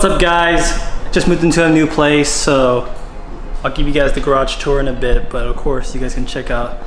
What's up, guys? Just moved into a new place, so I'll give you guys the garage tour in a bit, but of course you guys can check out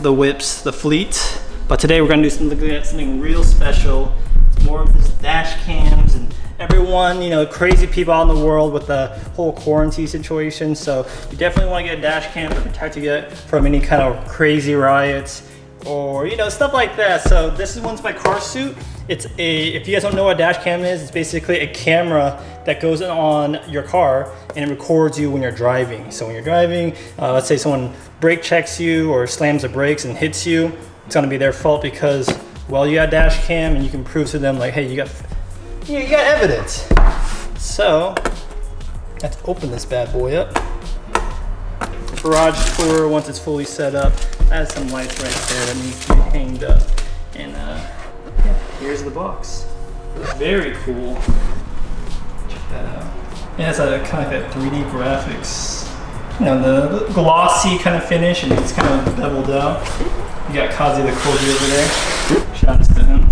the whips, the fleet. But today we're gonna do something real special. It's more of this dash cams and everyone, you know, crazy people out in the world with the whole quarantine situation. So you definitely want to get a dash cam to protect you from any kind of crazy riots or, you know, stuff like that. So this one's my karsuite. It's if you guys don't know what a dash cam is, it's basically a camera that goes on your car and it records you when you're driving. So when you're driving, let's say someone brake checks you or slams the brakes and hits you, it's gonna be their fault because, well, you got a dash cam and you can prove to them like, hey, you got evidence. So let's open this bad boy up. Garage tour once it's fully set up. Has some lights right there that needs to be hanged up. And yeah, here's the box. Very cool. Check that out. It has a kind of that 3D graphics. You know, the glossy kind of finish, and it's kind of beveled out. You got Kazi the Koji over there. Shouts to him.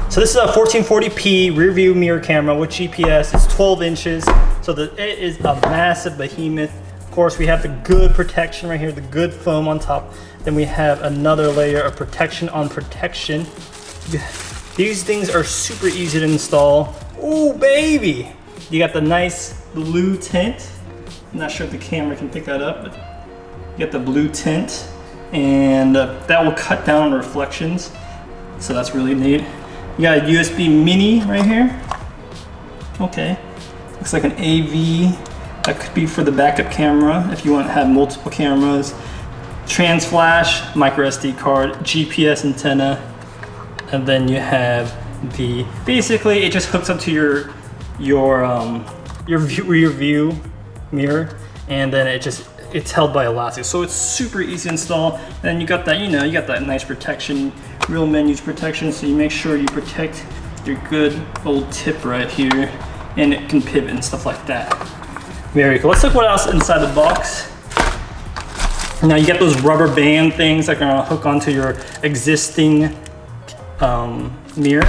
So this is a 1440p rear view mirror camera with GPS. It's 12 inches, so it is a massive behemoth. Of course, we have the good protection right here, the good foam on top. Then we have another layer of protection on protection. These things are super easy to install. Ooh, baby! You got the nice blue tint. I'm not sure if the camera can pick that up, but you got the blue tint, and that will cut down on reflections. So that's really neat. You got a USB mini right here. Okay, looks like an AV. That could be for the backup camera if you want to have multiple cameras. Trans flash, micro SD card, GPS antenna, and then you have the, basically it just hooks up to your rear view mirror, and then it's held by elastic, so it's super easy to install. And then you got that, you know, you got that nice protection, real menus protection, so you make sure you protect your good old tip right here, and it can pivot and stuff like that. Very cool. Let's look what else inside the box. Now you get those rubber band things that are gonna hook onto your existing mirror.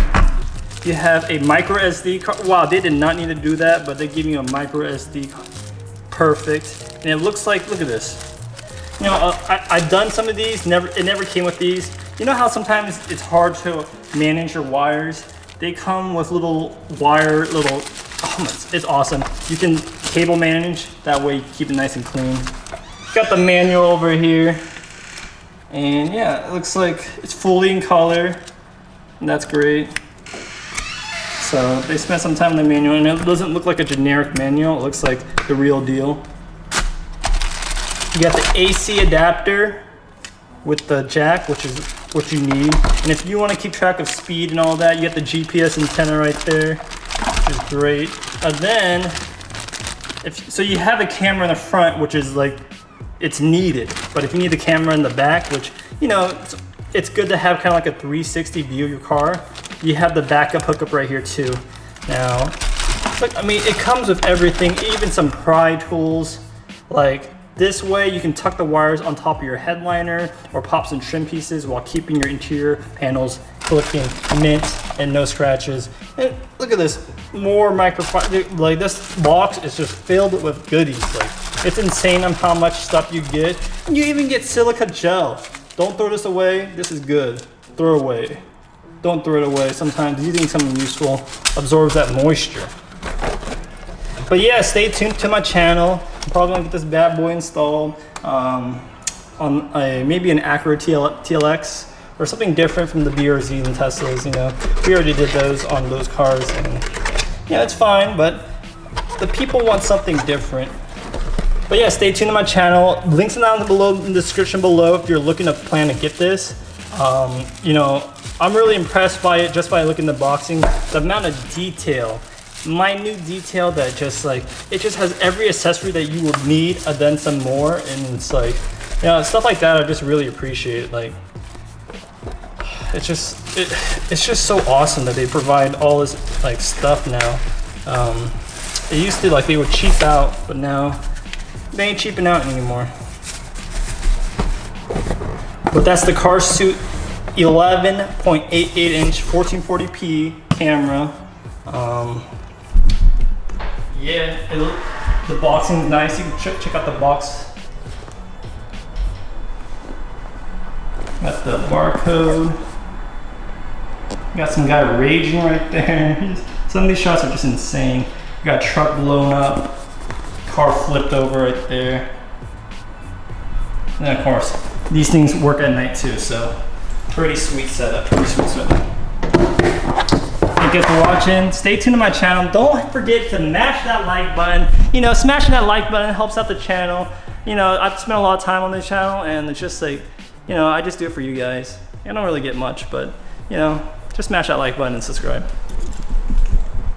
You have a micro SD card. Wow, they did not need to do that, but they give you a micro SD card. Perfect. And it looks like, look at this. You know, I've done some of these, it never came with these. You know how sometimes it's hard to manage your wires? They come with little wire, it's awesome. You can cable manage, that way you keep it nice and clean. Got the manual over here. And yeah, it looks like it's fully in color, and that's great. So they spent some time in the manual, and it doesn't look like a generic manual, it looks like the real deal. You got the AC adapter with the jack, which is what you need. And if you want to keep track of speed and all that, you got the GPS antenna right there, which is great. And then, so you have a camera in the front, which is like, it's needed. But if you need the camera in the back, which, you know, it's good to have kind of like a 360 view of your car, you have the backup hookup right here too. Now, look, I mean, it comes with everything, even some pry tools. Like this way you can tuck the wires on top of your headliner or pop some trim pieces while keeping your interior panels looking mint and no scratches. And look at this, more microfiber. Like this box is just filled with goodies. Like it's insane on how much stuff you get. And you even get silica gel. Don't throw this away, this is good. Throw away. Don't throw it away. Sometimes using something useful absorbs that moisture. But yeah, stay tuned to my channel. I'm probably gonna get this bad boy installed on maybe an Acura TLX or something different from the BRZ and Teslas. You know, we already did those on those cars, and yeah, it's fine. But the people want something different. But yeah, stay tuned to my channel. Links down below in the description below if you're looking to plan to get this. You know, I'm really impressed by it just by looking at the boxing. The amount of detail, minute detail that just like, it just has every accessory that you would need and then some more. And it's like, you know, stuff like that I just really appreciate. Like, it's just so awesome that they provide all this like stuff now. It used to, like, they would cheap out, but now they ain't cheaping out anymore. But that's the karsuite 11.88 inch 1440p camera. Yeah, the boxing is nice. You can check out the box. Got the barcode. Got some guy raging right there. Some of these shots are just insane. You got truck blown up, car flipped over right there. And then of course, these things work at night too, so pretty sweet setup, Thank you guys for watching. Stay tuned to my channel. Don't forget to mash that like button. You know, smashing that like button helps out the channel. You know, I've spent a lot of time on this channel, and it's just like, you know, I just do it for you guys. I don't really get much, but you know, just smash that like button and subscribe.